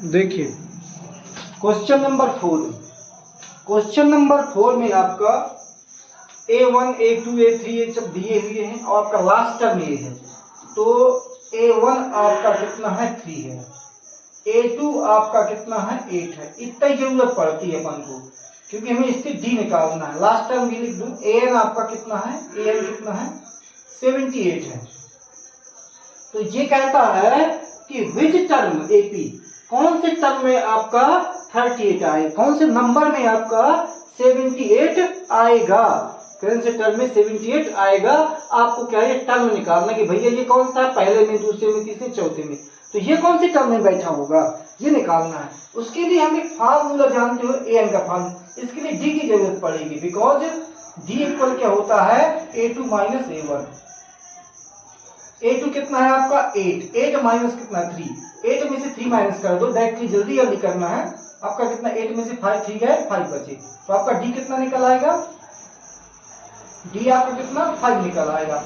देखिए question number 4, question number 4 में आपका A1 A2 A3 ये सब दिए हुए हैं और आपका लास्ट टर्म ये है। तो A1 आपका कितना है 3 है, A2 आपका कितना है 8 है। इतना ही जरूरत पड़ती है अपन को, क्योंकि हमें इससे D निकालना है। लास्ट टर्म भी लिख दूं, AN आपका कितना है, AN कितना है 78 है। तो ये कहता है कि विच टर्म AP, कौन से टर्म में आपका 38 आएगा, कौन से नंबर में आपका 78 आएगा, कौन से टर्म में 78 आएगा। आपको क्या है टर्म निकालना कि भैया ये कौन सा है, पहले में, दूसरे में, तीसरे, चौथे में, तो ये कौन सी टर्म में बैठा होगा ये निकालना है। उसके लिए हम एक फार्मूला जानते हो AN का फार्मूला, इसके लिए D की जरूरत पड़ेगी, बिकॉज D इक्वल क्या होता है A2 माइनस A1। A2 कितना है आपका 8, 8 माइनस कितना 3, 8 में से 3 माइनस कर दो, डायरेक्टली जल्दी जल्दी करना है। आपका कितना 8 में से 5 3 गए 5 बचे, तो आपका D कितना निकल आएगा, D आपका कितना 5 निकल आएगा।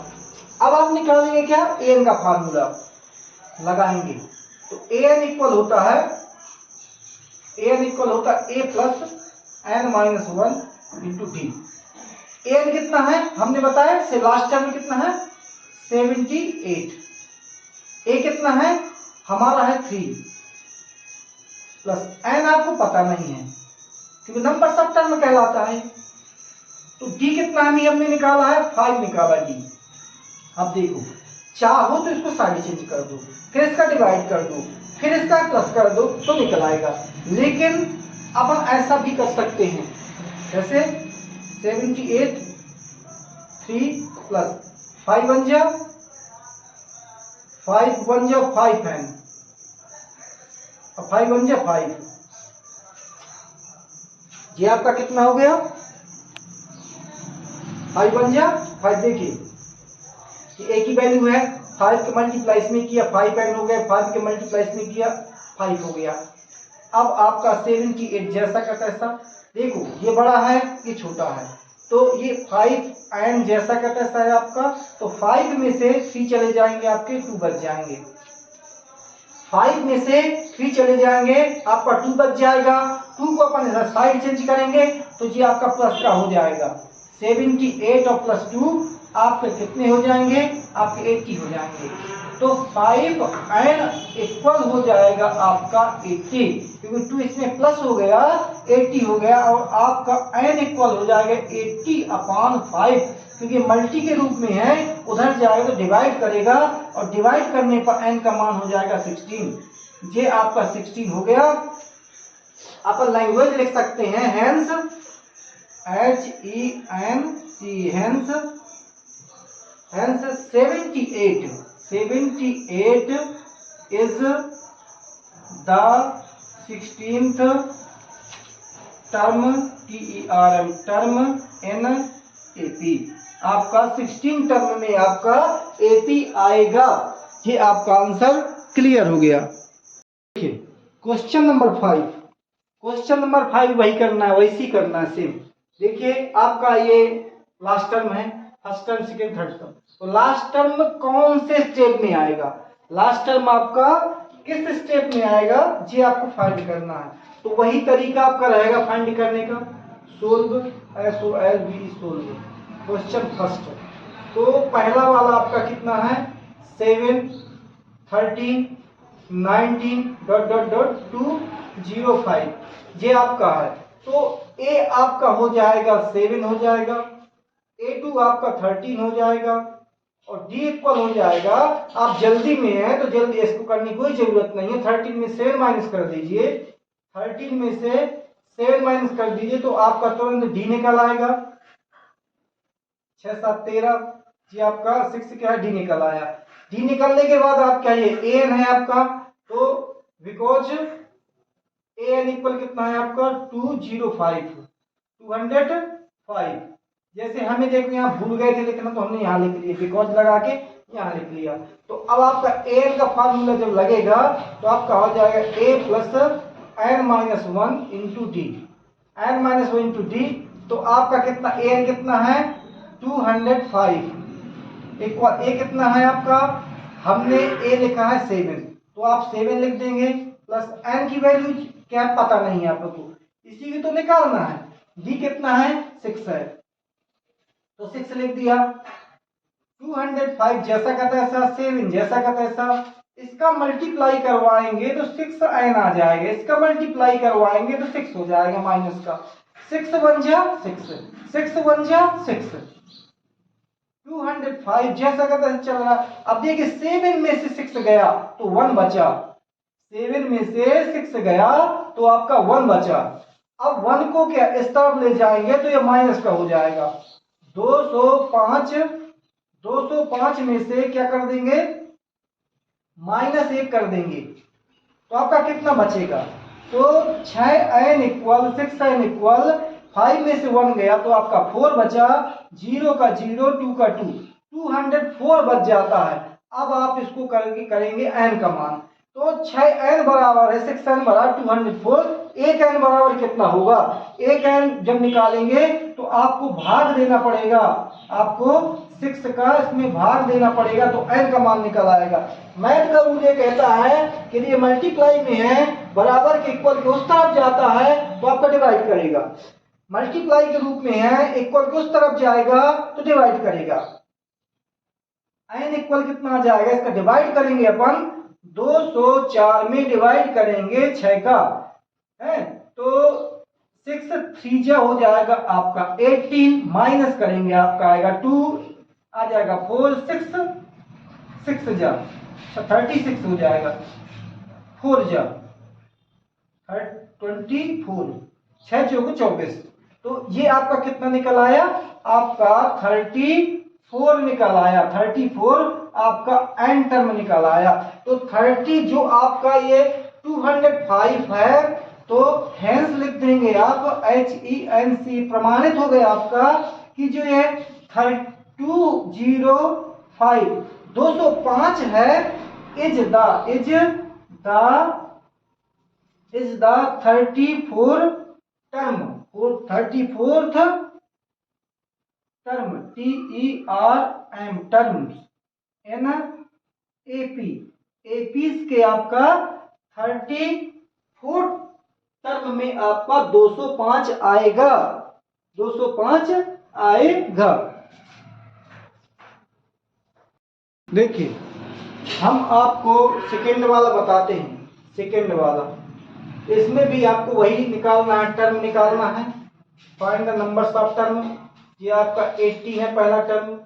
अब आप निकालेंगे क्या AN का फार्मूला लगाएंगे, तो AN इक्वल होता है A plus N minus 1 into D। AN कितना है हमने बताया से लास्ट टर्म में कितना है 78, A कितना है हमारा है 3 प्लस N आपको पता नहीं है क्योंकि नंबर सब टर्म में कहलाता है। तो D कितना हमने निकाला है 5 निकाला D। अब देखो चाहो तो इसको साइड चेंज कर दो, फिर इसका डिवाइड कर दो, फिर इसका प्लस कर दो तो निकल आएगा। लेकिन अपन ऐसा भी कर सकते हैं, जैसे 78 3 प्लस 5 बन जा 5 बन जा 5 है, 5 बन जा 5, ये आपका कितना हो गया 5 बन जा 5। देखिए एक ही वैल्यू है, 5 के मल्टीप्लाई में किया 5 एन हो गया, 5 के मल्टीप्लाई में किया 5 हो गया। अब आपका 78 जैसा का तैसा, देखो ये बड़ा है ये छोटा है, तो ये 5 एन जैसा का तैसा है आपका। तो 5 में से 3 चले जाएंगे आपके 2 बच जाएंगे, 5 में से 3 चले जाएंगे आपका 2 बच जाएगा। 2 को अपन साइड चेंज करेंगे तो ये आपका प्लस का हो जाएगा 78 और प्लस 2 आपके कितने हो जाएंगे आपके 80 हो जाएंगे। तो 5n इक्वल हो जाएगा आपका 80, क्योंकि 2 इसमें प्लस हो गया 80 हो गया, और आपका n इक्वल हो जाएगा 80/5, क्योंकि मल्टी के रूप में है, उधर जाएगा तो डिवाइड करेगा और डिवाइड करने पर n का मान हो जाएगा 16। ये आपका 16 हो गया। अपन लैंग्वेज लिख सकते हैं hence, hence 78 is the 16th term term in AP। आपका 16 टर्म में आपका AP आएगा। ये आपका आंसर क्लियर हो गया। देखिए क्वेश्चन नंबर 5, क्वेश्चन नंबर 5 वही करना है, वैसी करना है सेम। देखिए आपका ये लास्ट टर्म है, first term second third term, तो लास्ट टर्म कौन से स्टेप में आएगा, लास्ट टर्म आपका किस स्टेप में आएगा ये आपको फाइंड करना है। तो वही तरीका आपका रहेगा फाइंड करने का, solve SOLVE solve question first. तो पहला वाला आपका कितना है 7 13 19 ... 205 ये आपका है। तो A आपका हो जाएगा 7 हो जाएगा, A2 आपका 13 हो जाएगा और D इक्वल हो जाएगा। आप जल्दी में है तो जल्दी इसको करने की कोई जरूरत नहीं है, 13 में 7 माइनस कर दीजिए, 13 में से 7 माइनस कर दीजिए तो आपका तुरंत D निकल आएगा। 6 7 13 ये आपका 6 क्या है D निकल आया। D निकलने के बाद आप क्या ये AN है आपका, तो बिकॉज AN इक्वल कितना है आपका 205। जैसे हमें देखो यहाँ भूल गए थे लिखना तो हमने यहाँ लिख लिया, बिकॉज लगा के यहाँ लिख लिया। तो अब आपका AN का फार्मूला जब लगेगा तो आपका हो जाएगा A plus N minus 1 into D, N minus 1 into D। तो आपका कितना AN कितना है 205 इक्वल A कितना है आपका, हमने A लिखा है 7, तो आप 7 लिख देंगे प्लस n की वैल्यू क्या पता नहीं है आपको, इसी की तो निकालना है। d कितना है 6 है तो 6 लिख दिया। 205 जैसा का तैसा, 7 जैसा का तैसा, इसका मल्टीप्लाई करवाएंगे तो 6n आ जाएगा, इसका मल्टीप्लाई करवाएंगे तो 6 हो जाएगा माइनस का। 6 1 जा 6, 6 1 जा 6, 205 जैसा का तैसा चल रहा। अब देखिए 7 में से 6 गया तो 1 बचा, 7 में से 6 गया तो आपका 1 बचा। अब 1 को क्या इस तरफ ले जाएंगे तो ये माइनस का हो जाएगा। 205 में से क्या कर देंगे -1 कर देंगे तो आपका कितना बचेगा। तो 6n इक्वल 6n इक्वल 5 में से 1 गया तो आपका 4 बचा, 0 का 0 2 का 2, 204 बच जाता है। अब आप इसको करेंगे n का मान, तो 6n बराबर है 6n बराबर 204। एक n बराबर कितना होगा, एक n जब निकालेंगे तो आपको भाग देना पड़ेगा, आपको 6 का इसमें भाग देना पड़ेगा तो n का मान निकल आएगा। मैथ का रूल ये कहता है कि ये मल्टीप्लाई में है, बराबर के इक्वल के उस तरफ जाता है तो आपका डिवाइड करेगा, मल्टीप्लाई के रूप में है इक्वल के उस तरफ जाएगा तो डिवाइड करेगा। n इक्वल कितना आ जाएगा, इसका डिवाइड करेंगे अपन 204 में डिवाइड करेंगे 6 का है तो 6 3 जा हो जाएगा आपका 18, माइनस करेंगे आपका आएगा 2 आ जाएगा 4, 6 जा 36 हो जाएगा, 4 जा 24, 6 चौको 24। तो ये आपका कितना निकल आया, आपका 34 निकल आया, 34 आपका n टर्म निकल आया। तो 30 जो आपका ये 205 है तो हेंस लिख देंगे आप HENC, प्रमाणित हो गया आपका कि जो ये 205 है is the 34 term, 34th term TERM terms apis के आपका 34 टर्म में आपका 205 आएगा, 205 आएगा। देखिए हम आपको सेकेंड वाला बताते हैं, सेकेंड वाला इसमें भी आपको वही निकालना है, टर्म निकालना है। Find the numbers of term, ये आपका 80 है पहला टर्म,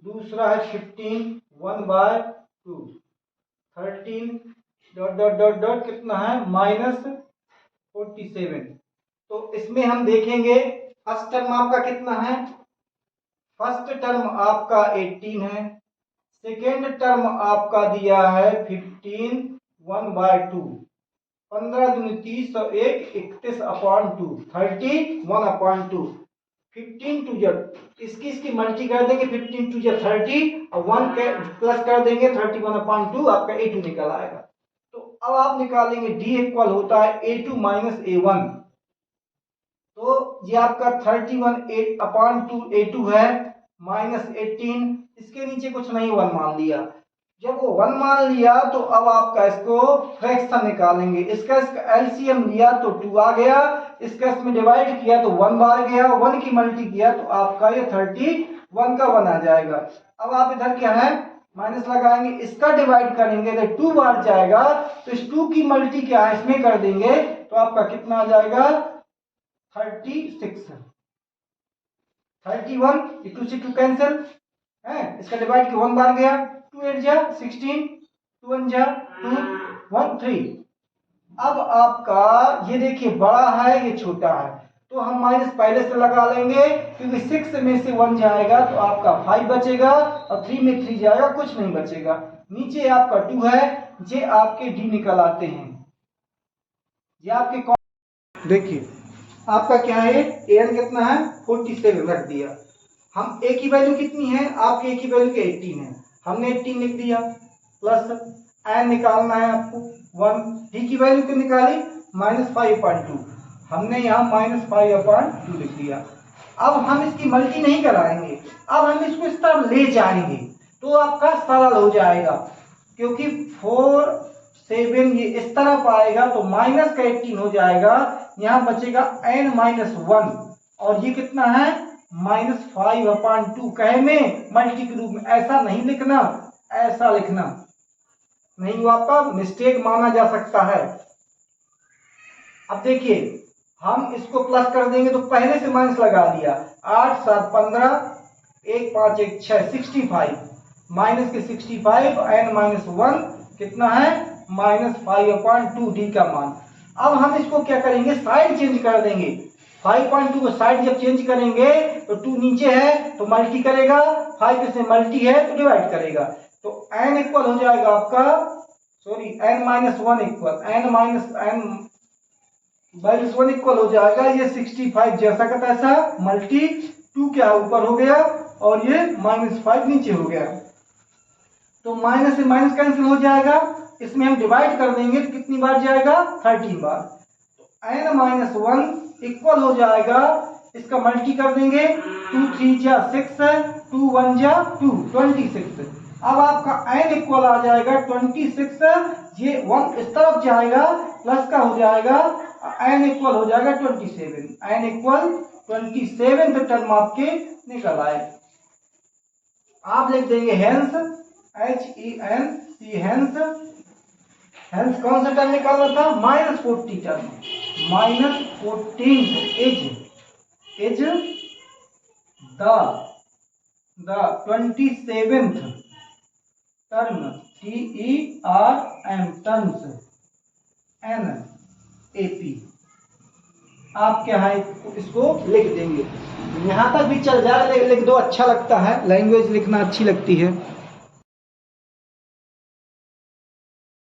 दूसरा है 15 1/2, 13 डॉट डॉट डॉट डॉट कितना है -47। तो इसमें हम देखेंगे फर्स्ट टर्म आपका कितना है, फर्स्ट टर्म आपका 18 है, सेकेंड टर्म आपका दिया है 15 1/2, 15 दूनी 30 और 1 31/2, 31/2, 15 टू जब इसकी मल्टी कर देंगे, 15 टू जब 30 और 1 के प्लस कर देंगे 31/2, आपका A2 निकल आएगा। तो अब आप निकालेंगे D इक्वल होता है A2 माइनस A1, तो ये आपका 31/2 A2 है माइनस 18, इसके नीचे कुछ नहीं 1 मान लिया। जब वो 1 मान लिया तो अब आपका इसको फ्रैक्शन निकालेंगे, इसका एलसीएम लिया तो 2 आ गया, इसका इसमें डिवाइड किया तो 1 बार गया, 1 की मल्टी किया तो आपका ये 31 का 1 आ जाएगा। अब आप इधर क्या है माइनस लगाएंगे, इसका डिवाइड करेंगे तो 2 बार जाएगा, तो इस 2 की मल्टी क्या है इसमें कर देंगे तो आपका कितना आ जाएगा 36, 31, 2 से 2 कैंसिल है, इसका डिवाइड किया 1 बार गया, 2 8 जा 16, 2 1 जा 2 1 3। अब आपका ये देखिए बड़ा है ये छोटा है तो हम माइनस पहले से लगा लेंगे, क्योंकि 6 में से 1 जाएगा तो आपका 5 बचेगा और 3 में 3 जाएगा कुछ नहीं बचेगा। नीचे आपका 2 है, ये आपके D निकल आते हैं, ये आपके देखिए आपका क्या है an कितना है 47 रख दिया। हम a की वैल्यू कितनी है, आपके a की वैल्यू 18 है, हमने 18 लिख दिया, प्लस n निकालना है आपको 1, d की वैल्यू कितनी निकाली -5/2, हमने यहाँ -5/2 लिख दिया। अब हम इसकी मल्टी नहीं कराएंगे, अब हम इसको इस तरफ ले जाएंगे तो आपका सरल हो जाएगा, क्योंकि 4 7 ये इस तरफ आएगा तो माइनस का 18 हो जाएगा, यहाँ बचेगा n-1 और ये कितना है -5/2। कहे में मल्टी के रूप में ऐसा नहीं लिखना, ऐसा लिखना नहीं, वो आपका मिस्टेक माना जा सकता है। अब देखिए हम इसको प्लस कर देंगे तो पहले से माइनस लगा दिया, 8 7 15 1 5 1 6 65 माइनस के 65 n-1 कितना है -5/2 डी का मान। अब हम इसको क्या करेंगे साइड चेंज कर देंगे, 5.2 को साइड जब चेंज करेंगे तो 2 नीचे है तो मल्टी करेगा, 5 इसमें मल्टी है तो डिवाइड करेगा, तो n इक्वल हो जाएगा आपका n-1 इक्वल n-1 इक्वल हो जाएगा ये 65 जैसा का तैसा, मल्टी 2 क्या ऊपर हो गया और ये -5 नीचे हो गया, तो माइनस से माइनस कैंसिल हो जाएगा, इसमें हम डिवाइड कर देंगे तो कितनी बार जाएगा 13 बार, तो n-1 इक्वल हो जाएगा, इसका मल्टी कर देंगे 2 3 जा 6 2 1 जा 2 26। अब आपका n इक्वल आ जाएगा 26, ये 1 इस तरफ जाएगा प्लस का हो जाएगा, n इक्वल हो जाएगा 27, n इक्वल 27 टर्म आपके निकल आए। आप लिख देंगे हेंस HENC हेंस, हेंस कौन सा टर्म निकालना था -40 term, -14 is the 27th term TERM terms NAP। आप क्या है इसको लिख देंगे, यहाँ तक भी चल जाए लिख दो, अच्छा लगता है, लैंग्वेज लिखना अच्छी लगती है।